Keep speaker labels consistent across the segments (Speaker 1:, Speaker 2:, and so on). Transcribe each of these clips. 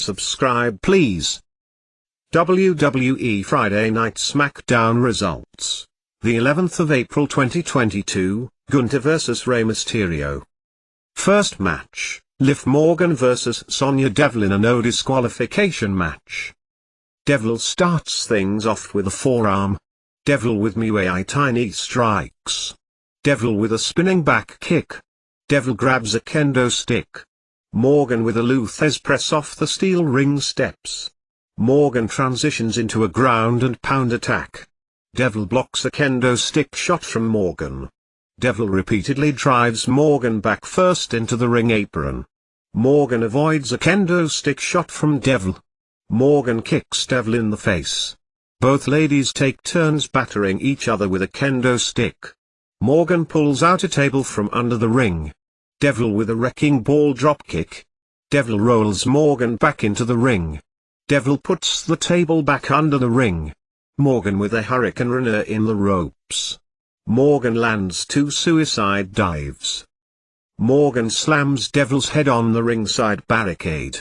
Speaker 1: Subscribe please. WWE Friday Night SmackDown results. The 11th of April 2022, Gunther vs Rey Mysterio. First match, Liv Morgan vs Sonya Deville in a no disqualification match. Deville starts things off with a forearm. Deville with Muay Thai knee strikes. Deville with a spinning back kick. Deville grabs a kendo stick. Morgan with a Luthez press off the steel ring steps. Morgan transitions into a ground and pound attack. Deville blocks a kendo stick shot from Morgan. Deville repeatedly drives Morgan back first into the ring apron. Morgan avoids a kendo stick shot from Deville. Morgan kicks Deville in the face. Both ladies take turns battering each other with a kendo stick. Morgan pulls out a table from under the ring. Deville with a wrecking ball dropkick. Deville rolls Morgan back into the ring. Deville puts the table back under the ring. Morgan with a hurricane runner in the ropes. Morgan lands 2 suicide dives. Morgan slams Deville's head on the ringside barricade.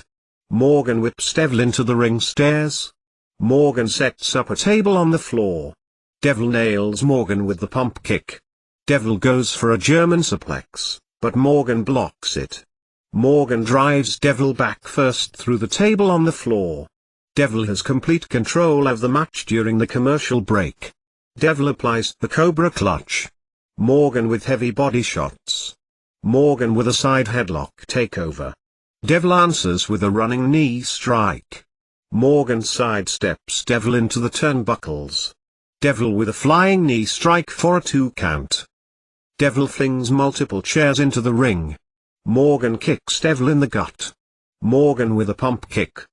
Speaker 1: Morgan whips Deville into the ring stairs. Morgan sets up a table on the floor. Deville nails Morgan with the pump kick. Deville goes for a German suplex, but Morgan blocks it. Morgan drives Deville back first through the table on the floor. Deville has complete control of the match during the commercial break. Deville applies the Cobra Clutch. Morgan with heavy body shots. Morgan with a side headlock takeover. Deville answers with a running knee strike. Morgan sidesteps Deville into the turnbuckles. Deville with a flying knee strike for a 2 count. Deville flings multiple chairs into the ring. Morgan kicks Deville in the gut. Morgan with a pump kick.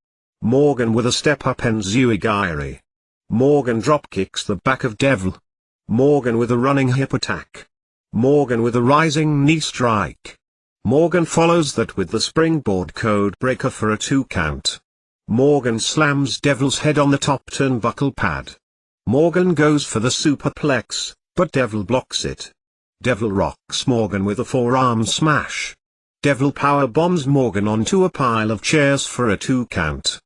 Speaker 1: Morgan with a step-up enziguri. Morgan dropkicks the back of Deville. Morgan with a running hip attack. Morgan with a rising knee strike. Morgan follows that with the springboard code breaker for a 2 count. Morgan slams Deville's head on the top turnbuckle pad. Morgan goes for the superplex, but Deville blocks it. Deville rocks Morgan with a forearm smash. Deville power bombs Morgan onto a pile of chairs for a 2 count.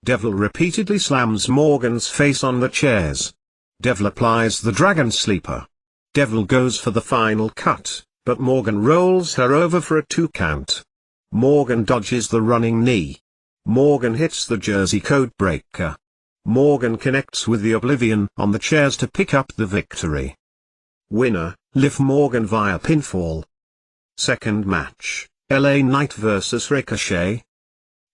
Speaker 1: Deville repeatedly slams Morgan's face on the chairs. Deville applies the Dragon Sleeper. Deville goes for the final cut, but Morgan rolls her over for a 2 count. Morgan dodges the running knee. Morgan hits the Jersey code breaker. Morgan connects with the Oblivion on the chairs to pick up the victory. Winner, Liv Morgan via pinfall. Second match, LA Knight vs Ricochet.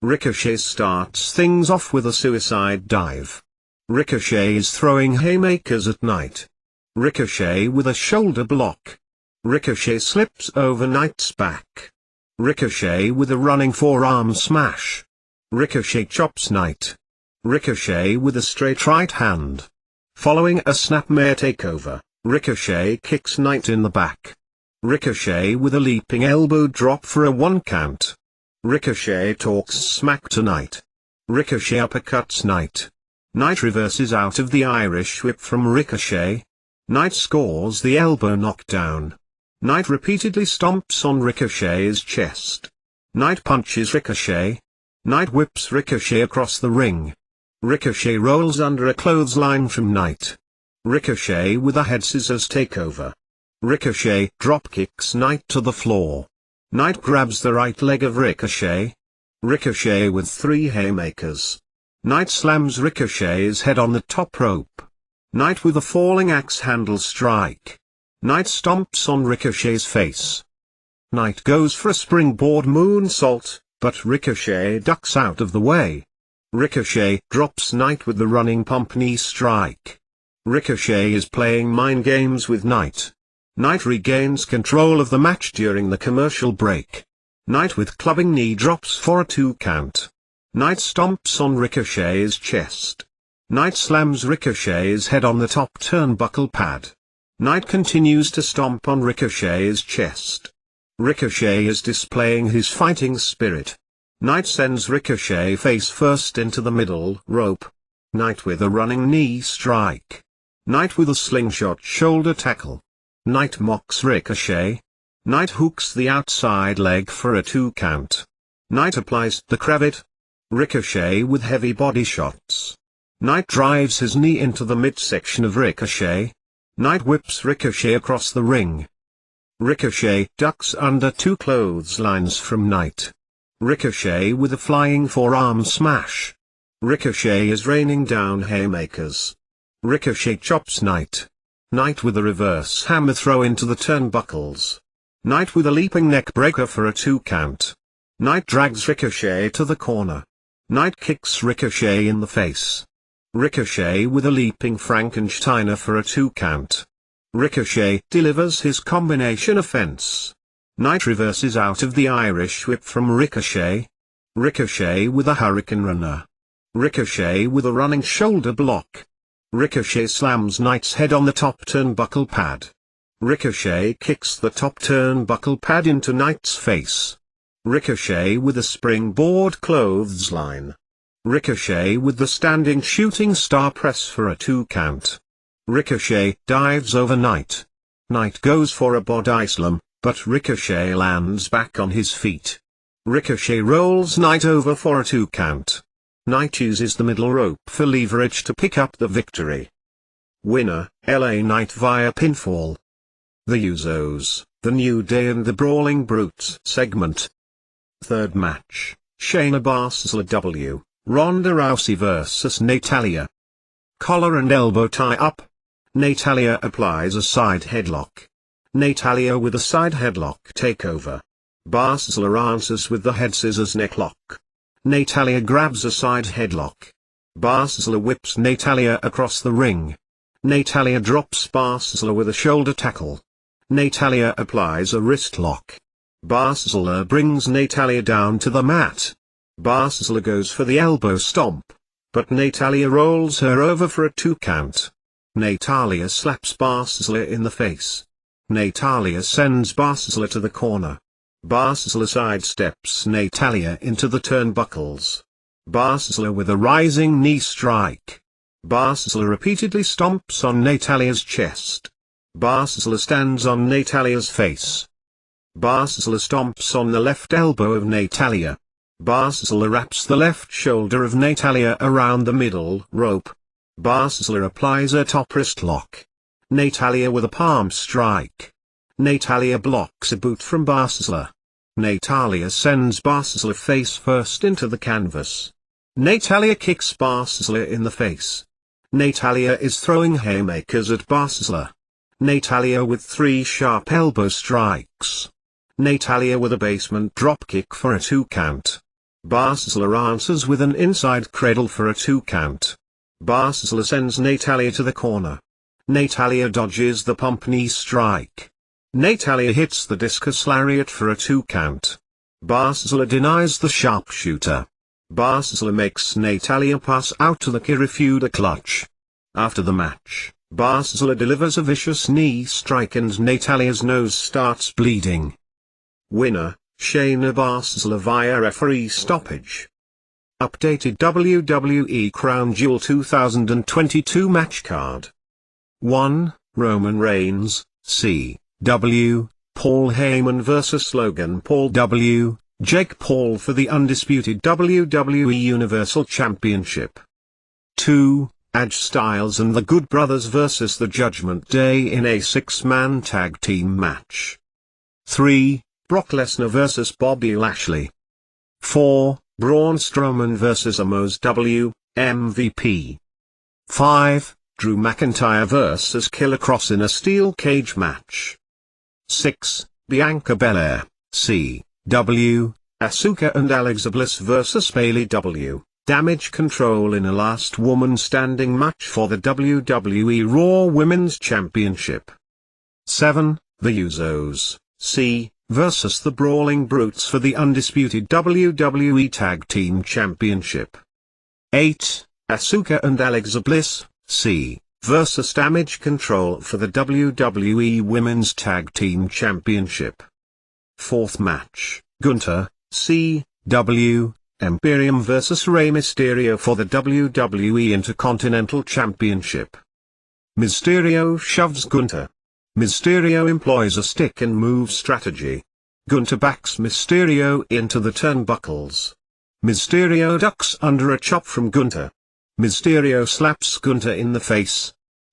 Speaker 1: Ricochet starts things off with a suicide dive. Ricochet is throwing haymakers at Knight. Ricochet with a shoulder block. Ricochet slips over Knight's back. Ricochet with a running forearm smash. Ricochet chops Knight. Ricochet with a straight right hand. Following a snapmare takeover, Ricochet kicks Knight in the back. Ricochet with a leaping elbow drop for a 1 count. Ricochet talks smack to Knight. Ricochet uppercuts Knight. Knight reverses out of the Irish whip from Ricochet. Knight scores the elbow knockdown. Knight repeatedly stomps on Ricochet's chest. Knight punches Ricochet. Knight whips Ricochet across the ring. Ricochet rolls under a clothesline from Knight. Ricochet with a head scissors takeover. Ricochet dropkicks Knight to the floor. Knight grabs the right leg of Ricochet. Ricochet with 3 haymakers. Knight slams Ricochet's head on the top rope. Knight with a falling axe handle strike. Knight stomps on Ricochet's face. Knight goes for a springboard moonsault, but Ricochet ducks out of the way. Ricochet drops Knight with the running pump knee strike. Ricochet is playing mind games with Knight. Knight regains control of the match during the commercial break. Knight with clubbing knee drops for a 2 count. Knight stomps on Ricochet's chest. Knight slams Ricochet's head on the top turnbuckle pad. Knight continues to stomp on Ricochet's chest. Ricochet is displaying his fighting spirit. Knight sends Ricochet face first into the middle rope. Knight with a running knee strike. Knight with a slingshot shoulder tackle. Knight mocks Ricochet. Knight hooks the outside leg for a 2 count. Knight applies the cravat. Ricochet with heavy body shots. Knight drives his knee into the midsection of Ricochet. Knight whips Ricochet across the ring. Ricochet ducks under two clotheslines from Knight. Ricochet with a flying forearm smash. Ricochet is raining down haymakers. Ricochet chops Knight. Knight with a reverse hammer throw into the turnbuckles. Knight with a leaping neck breaker for a 2 count. Knight drags Ricochet to the corner. Knight kicks Ricochet in the face. Ricochet with a leaping Frankensteiner for a 2 count. Ricochet delivers his combination offense. Knight reverses out of the Irish whip from Ricochet. Ricochet with a Hurricane Runner. Ricochet with a running shoulder block. Ricochet slams Knight's head on the top turnbuckle pad. Ricochet kicks the top turnbuckle pad into Knight's face. Ricochet with a springboard clothesline. Ricochet with the standing shooting star press for a 2 count. Ricochet dives over Knight. Knight goes for a body slam, but Ricochet lands back on his feet. Ricochet rolls Knight over for a 2 count. Knight uses the middle rope for leverage to pick up the victory. Winner, LA Knight via pinfall. The Usos, The New Day and the Brawling Brutes segment. Third match, Shayna Baszler W, Ronda Rousey vs Natalya. Collar and elbow tie up. Natalya applies a side headlock. Natalya with a side headlock takeover. Baszler answers with the head scissors necklock. Natalya grabs a side headlock. Baszler whips Natalya across the ring. Natalya drops Baszler with a shoulder tackle. Natalya applies a wrist lock. Baszler brings Natalya down to the mat. Baszler goes for the elbow stomp, but Natalya rolls her over for a 2 count. Natalya slaps Baszler in the face. Natalya sends Baszler to the corner. Baszler sidesteps Natalya into the turnbuckles. Baszler with a rising knee strike. Baszler repeatedly stomps on Natalya's chest. Baszler stands on Natalya's face. Baszler stomps on the left elbow of Natalya. Baszler wraps the left shoulder of Natalya around the middle rope. Baszler applies a top wrist lock. Natalya with a palm strike. Natalya blocks a boot from Baszler. Natalya sends Baszler face first into the canvas. Natalya kicks Baszler in the face. Natalya is throwing haymakers at Baszler. Natalya with 3 sharp elbow strikes. Natalya with a basement dropkick for a 2 count. Baszler answers with an inside cradle for a 2 count. Baszler sends Natalya to the corner. Natalya dodges the pump knee strike. Natalya hits the discus lariat for a 2 count. Baszler denies the sharpshooter. Baszler makes Natalya pass out to the Kirifuda clutch. After the match, Baszler delivers a vicious knee strike and Natalya's nose starts bleeding. Winner, Shayna Baszler via referee stoppage. Updated WWE Crown Jewel 2022 match card. 1. Roman Reigns, C.W., Paul Heyman vs Logan Paul W., Jake Paul for the undisputed WWE Universal Championship. 2. AJ Styles and the Good Brothers vs the Judgment Day in a 6-man tag team match. 3. Brock Lesnar vs Bobby Lashley. 4. Braun Strowman vs Amos W, MVP. 5. Drew McIntyre vs Killer Kross in a steel cage match. 6. Bianca Belair, C.W., Asuka and Alexa Bliss vs Bayley W, Damage Control in a last woman standing match for the WWE Raw Women's Championship. 7. The Usos, C. vs the Brawling Brutes for the undisputed WWE Tag Team Championship. 8. Asuka and Alexa Bliss, C. vs Damage Control for the WWE Women's Tag Team Championship. 4th match, Gunther, C.W., Imperium vs Rey Mysterio for the WWE Intercontinental Championship. Mysterio shoves Gunther. Mysterio employs a stick-and-move strategy. Gunther backs Mysterio into the turnbuckles. Mysterio ducks under a chop from Gunther. Mysterio slaps Gunther in the face.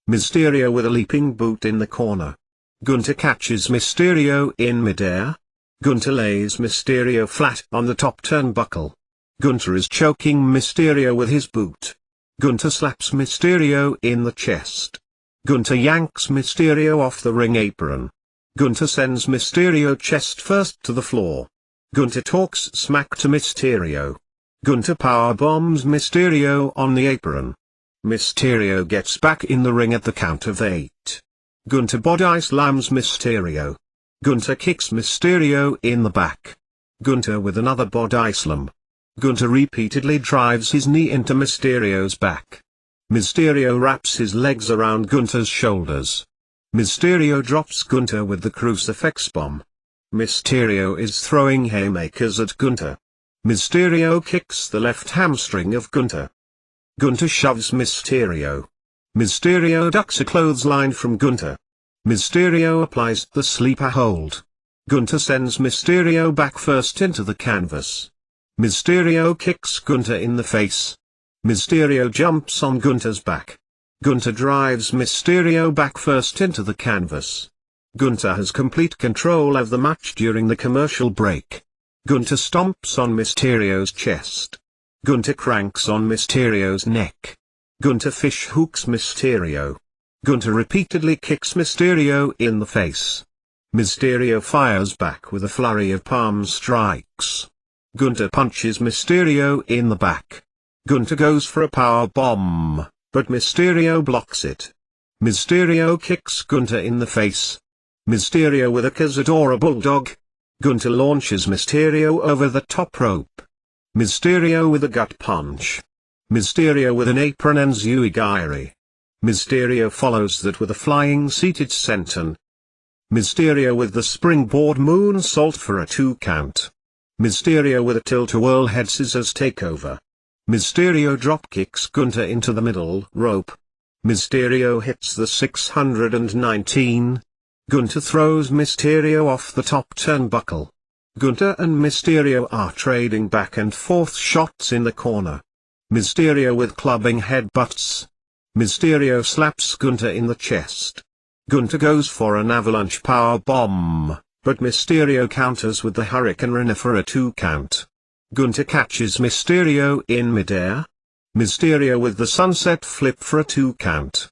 Speaker 1: Mysterio with a leaping boot in the corner. Gunther catches Mysterio in midair. Gunther lays Mysterio flat on the top turnbuckle. Gunther is choking Mysterio with his boot. Gunther slaps Mysterio in the chest. Gunther yanks Mysterio off the ring apron. Gunther sends Mysterio chest first to the floor. Gunther talks smack to Mysterio. Gunther powerbombs Mysterio on the apron. Mysterio gets back in the ring at the count of 8. Gunther body slams Mysterio. Gunther kicks Mysterio in the back. Gunther with another body slam. Gunther repeatedly drives his knee into Mysterio's back. Mysterio wraps his legs around Gunther's shoulders. Mysterio drops Gunther with the crucifix bomb. Mysterio is throwing haymakers at Gunther. Mysterio kicks the left hamstring of Gunther. Gunther shoves Mysterio. Mysterio ducks a clothesline from Gunther. Mysterio applies the sleeper hold. Gunther sends Mysterio back first into the canvas. Mysterio kicks Gunther in the face. Mysterio jumps on Gunther's back. Gunther drives Mysterio back first into the canvas. Gunther has complete control of the match during the commercial break. Gunther stomps on Mysterio's chest. Gunther cranks on Mysterio's neck. Gunther fish hooks Mysterio. Gunther repeatedly kicks Mysterio in the face. Mysterio fires back with a flurry of palm strikes. Gunther punches Mysterio in the back. Gunther goes for a power bomb, but Mysterio blocks it. Mysterio kicks Gunther in the face. Mysterio with a Cazadora Bulldog. Gunther launches Mysterio over the top rope. Mysterio with a gut punch. Mysterio with an apron and Enzui. Mysterio follows that with a flying seated senton. Mysterio with the springboard moonsault for a 2 count. Mysterio with a tilt-a-whirl head scissors takeover. Mysterio dropkicks Gunther into the middle rope. Mysterio hits the 619. Gunther throws Mysterio off the top turnbuckle. Gunther and Mysterio are trading back and forth shots in the corner. Mysterio with clubbing headbutts. Mysterio slaps Gunther in the chest. Gunther goes for an avalanche power bomb, but Mysterio counters with the Hurricane Rana for a 2 count. Gunther catches Mysterio in midair. Mysterio with the sunset flip for a 2 count.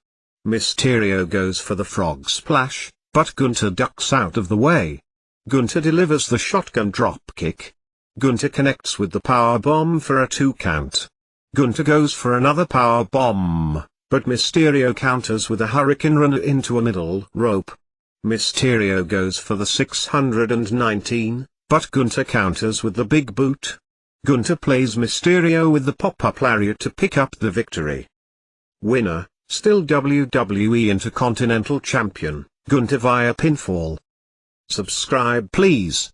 Speaker 1: Mysterio goes for the frog splash, but Gunther ducks out of the way. Gunther delivers the shotgun dropkick. Gunther connects with the power bomb for a 2 count. Gunther goes for another power bomb, but Mysterio counters with a Hurricane Rana into a middle rope. Mysterio goes for the 619, but Gunther counters with the big boot. Gunther plays Mysterio with the pop-up lariat to pick up the victory. Winner, still WWE Intercontinental Champion, Gunther via pinfall. Subscribe please.